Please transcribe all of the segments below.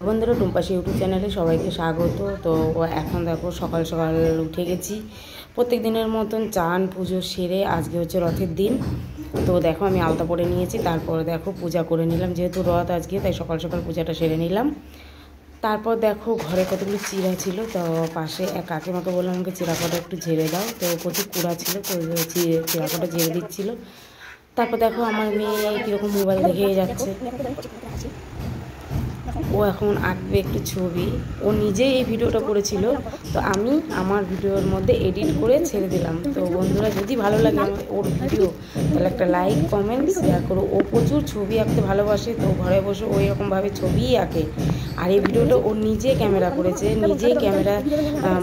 বন্ধুরা টুম্পাসী ইউটিউব চ্যানেলে সবাইকে স্বাগত। তো এখন দেখো সকাল সকাল উঠে গেছি, প্রত্যেক দিনের মতন চান পুজো সেরে আজকে হচ্ছে রথের দিন। তো দেখো আমি আলতা পরে নিয়েছি, তারপরে দেখো পূজা করে নিলাম, যেহেতু রথ আজকে তাই সকাল সকাল পূজাটা সেরে নিলাম। তারপর দেখো ঘরে কতগুলো চিড়া ছিল, তো পাশে এক কাকিমাকে বললাম আমাকে চিড়াকটা একটু ঝেড়ে দাও, তো প্রচুর কুড়া ছিল, তো চিড়াকটা ঝেড়ে দিচ্ছিল। তারপর দেখো আমার মেয়ে কীরকম মোবাইল দেখেই যাচ্ছে, ও এখন আঁকবে একটু ছবি। ও নিজেই এই ভিডিওটা করেছিল, তো আমি আমার ভিডিওর মধ্যে এডিট করে ছেড়ে দিলাম। তো বন্ধুরা যদি ভালো লাগে আমার ওর ভিডিও, তাহলে একটা লাইক কমেন্ট শেয়ার করো। ও প্রচুর ছবি আঁকতে ভালোবাসে, তো ঘরে বসে ওই রকমভাবে ছবিই আঁকে। আর এই ভিডিওটা ও নিজে ক্যামেরা করেছে, নিজেই ক্যামেরা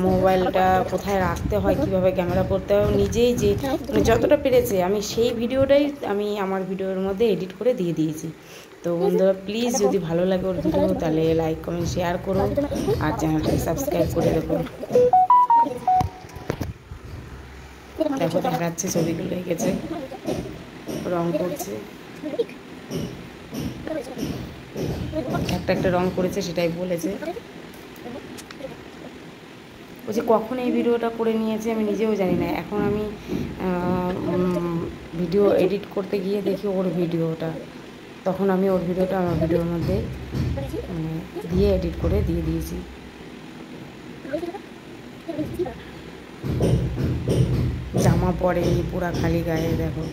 মোবাইলটা কোথায় রাখতে হয়, কীভাবে ক্যামেরা করতে হয়, নিজেই যে যতটা পেরেছে আমি সেই ভিডিওটাই আমি আমার ভিডিওর মধ্যে এডিট করে দিয়ে দিয়েছি। তো বন্ধুরা প্লিজ যদি ভালো লাগে ওর ভিডিও তাহলে লাইক কমেন্ট শেয়ার করো আর চ্যানেলটাকে সাবস্ক্রাইব করে দেবো। দেখো দেখাচ্ছে ছবিগুলো এঁকেছে, রং করছে, একটা রং করেছে সেটাই বলেছে। ও যে কখন এই ভিডিওটা করে নিয়েছে আমি নিজেও জানি না। এখন আমি ভিডিও এডিট করতে গিয়ে দেখি ওর ভিডিওটা, তখন আমি ওর ভিডিওটা আমার ভিডিওর মধ্যে দিয়ে এডিট করে দিয়ে দিয়েছি। জামা পরেনি, পুরা খালি গায়ে দেখো।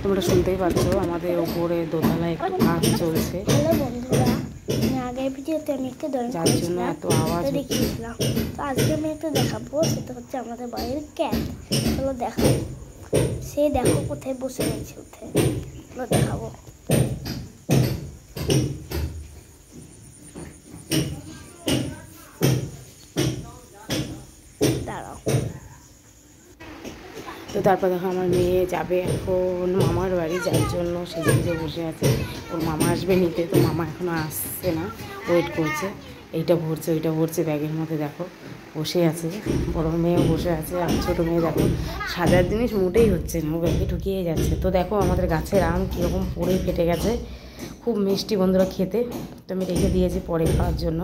তোমরা শুনতেই পাচ্ছ আমাদের উপরে দোতলায় একটু কাজ চলছে। হ্যালো বন্ধুরা, আগের ভিডিওতে আমি একটা ড্রয়িং যার জন্য এত আওয়াজ দেখিয়েছিলাম। তো আজকে আমি একটা দেখাবো, সেটা হচ্ছে আমাদের বাড়ির ক্যাট। চলো দেখাবো, সে দেখো কোথায় বসে রয়েছে, উঠে দেখাবো। দাঁড়াও। তো তারপর দেখো আমার মেয়ে যাবে এখন মামার বাড়ি, যার জন্য সেজে বসে আছে। ওর মামা আসবে নিতে, তো মামা এখনও আসছে না, ওয়েট করছে। এইটা ভরছে ওইটা ভরছে ব্যাগের মধ্যে, দেখো বসে আছে। বড় মেয়েও বসে আছে, আর ছোটো মেয়ে দেখো সাজার জিনিস মোটেই হচ্ছে না, ও ব্যাগে ঢুকিয়ে যাচ্ছে। তো দেখো আমাদের গাছের আম কীরকম পড়ে ফেটে গেছে, খুব মিষ্টি বন্ধুরা খেতে। তো আমি রেখে দিয়েছি পরে খাওয়ার জন্য।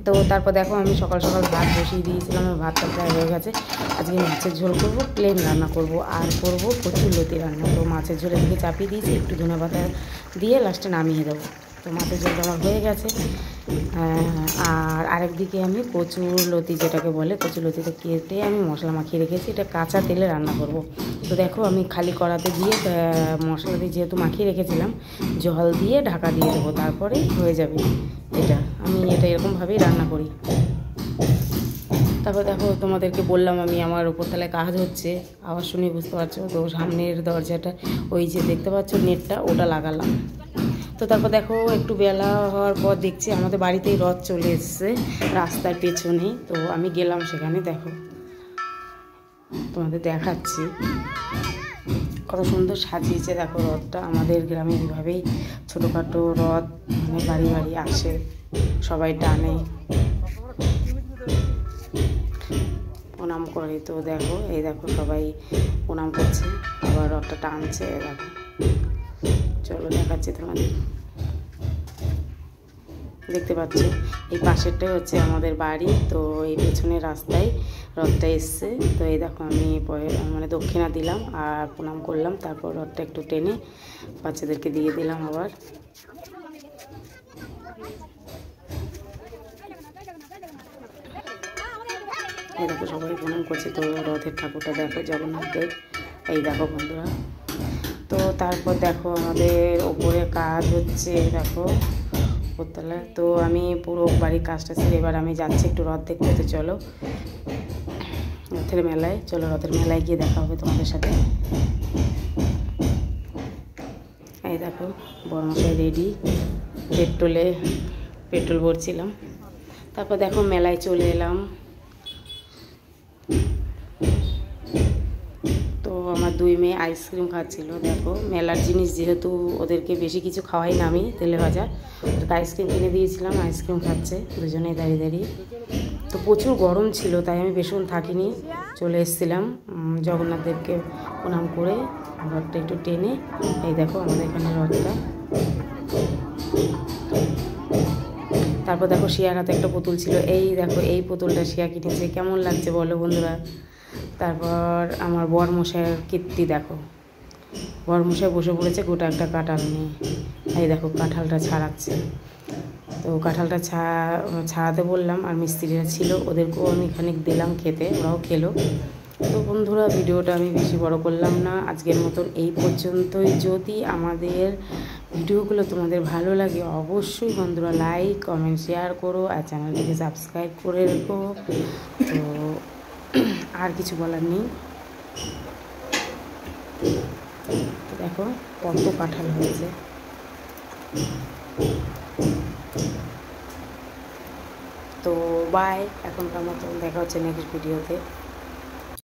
তো তারপর দেখো আমি সকাল সকাল ভাত বসিয়ে দিয়েছিলাম, ভাতটা প্রায় হয়ে গেছে। আজকে মাছের ঝোল করবো, প্লেন রান্না করব, আর করব কচুরলতি রান্না। তো মাছের ঝোলের দিকে চাপিয়ে দিয়েছি, একটু ধনেপাতা দিয়ে লাস্টে নামিয়ে দেবো। তো মাছের ঝোলটা আমার হয়ে গেছে। আর আরেকদিকে আমি কচুরলতি যেটাকে বলে, কচুরলতিটা কেটে আমি মশলা মাখিয়ে রেখেছি, এটা কাঁচা তেলে রান্না করব। তো দেখো আমি খালি কড়াতে দিয়ে মশলা দিয়ে যেহেতু মাখিয়ে রেখেছিলাম, জল দিয়ে ঢাকা দিয়ে দেবো, তারপরেই হয়ে যাবে। আমি এটা এরকমভাবেই রান্না করি। তারপর দেখো তোমাদেরকে বললাম আমি আমার উপরতলায় কাজ হচ্ছে, আওয়াজ শুনে বুঝতে পারছো। তো সামনের দরজাটা ওই যে দেখতে পাচ্ছ নেটটা, ওটা লাগালাম। তো তারপর দেখো একটু বেলা হওয়ার পর দেখছি আমাদের বাড়িতেই রথ চলে এসছে রাস্তার পেছনেই। তো আমি গেলাম সেখানে, দেখো তোমাদের দেখাচ্ছি কত সুন্দর সাজিয়েছে। দেখো রথটা আমাদের গ্রামে এইভাবেই ছোটোখাটো রথ বাড়ি বাড়ি আসে, সবাই টানে, প্রণাম করে। তো দেখো এই দেখো সবাই প্রণাম করছে, আবার রথটা টানছে। দেখো চলো দেখাচ্ছি তোমাদের, দেখতে পাচ্ছ এই পাশেরটাই হচ্ছে আমাদের বাড়ি। তো এই পেছনের রাস্তায় রথটা এসছে। তো এই দেখো আমি দক্ষিণা দিলাম আর প্রণাম করলাম, তারপর রথটা একটু টেনে বাচ্চাদেরকে দিয়ে দিলাম। আবার এই দেখো সবাই প্রণাম করছে। তো রথের ঠাকুরটা দেখো জগন্নাথের, এই দেখো বন্ধুরা। তো তারপর দেখো আমাদের ওপরে কাজ হচ্ছে, দেখো উপরতলায়। তো আমি পুরো বাড়ির কাজটা সেরে এবার আমি যাচ্ছি একটু রথ দেখতে। তো চলো রথের মেলায়, চলো রথের মেলায় গিয়ে দেখা হবে তোমাদের সাথে। এই দেখো বড়মশাই রেডি, পেট্রোল ভরছিলাম। তারপর দেখো মেলায় চলে এলাম। দুই মেয়ে আইসক্রিম খাচ্ছিল। দেখো মেলার জিনিস যেহেতু ওদেরকে বেশি কিছু খাওয়াই না আমি, তেলে ভাজা, ওদেরকে আইসক্রিম কিনে দিয়েছিলাম, আইসক্রিম খাচ্ছে দুজনেই দাঁড়িয়ে দাঁড়িয়ে। তো প্রচুর গরম ছিল তাই আমি বেশিক্ষণ থাকিনি, চলে এসেছিলাম। জগন্নাথ দেবকে প্রণাম করে রথটা একটু টেনে, এই দেখো আমাদের এখানে রথটা। তারপর দেখো শিয়ার হাতে একটা পুতুল ছিল, এই দেখো এই পুতুলটা শিয়া কিনেছে, কেমন লাগছে বলো বন্ধুরা। তারপর আমার বরমশাইয়ের কীর্তি দেখো, বরমশাই বসে পড়েছে গোটা একটা কাঁঠাল নিয়ে, এই দেখো কাঁঠালটা ছাড়াচ্ছে। তো কাঁঠালটা ছাড়াতে বললাম, আর মিস্ত্রিরা ছিল ওদেরকেও আমি খানিক দিলাম খেতে, ওরাও খেলো। তো বন্ধুরা ভিডিওটা আমি বেশি বড় করলাম না, আজকের মতন এই পর্যন্তই। যদি আমাদের ভিডিওগুলো তোমাদের ভালো লাগে অবশ্যই বন্ধুরা লাইক কমেন্ট শেয়ার করো, আর চ্যানেলটিকে সাবস্ক্রাইব করে রেখো। তো আর কিছু বলার নেই। দেখো কত কাঁঠাল হয়েছে। তো বাই, এখনকার মতো দেখা হচ্ছে নেক্সট ভিডিওতে।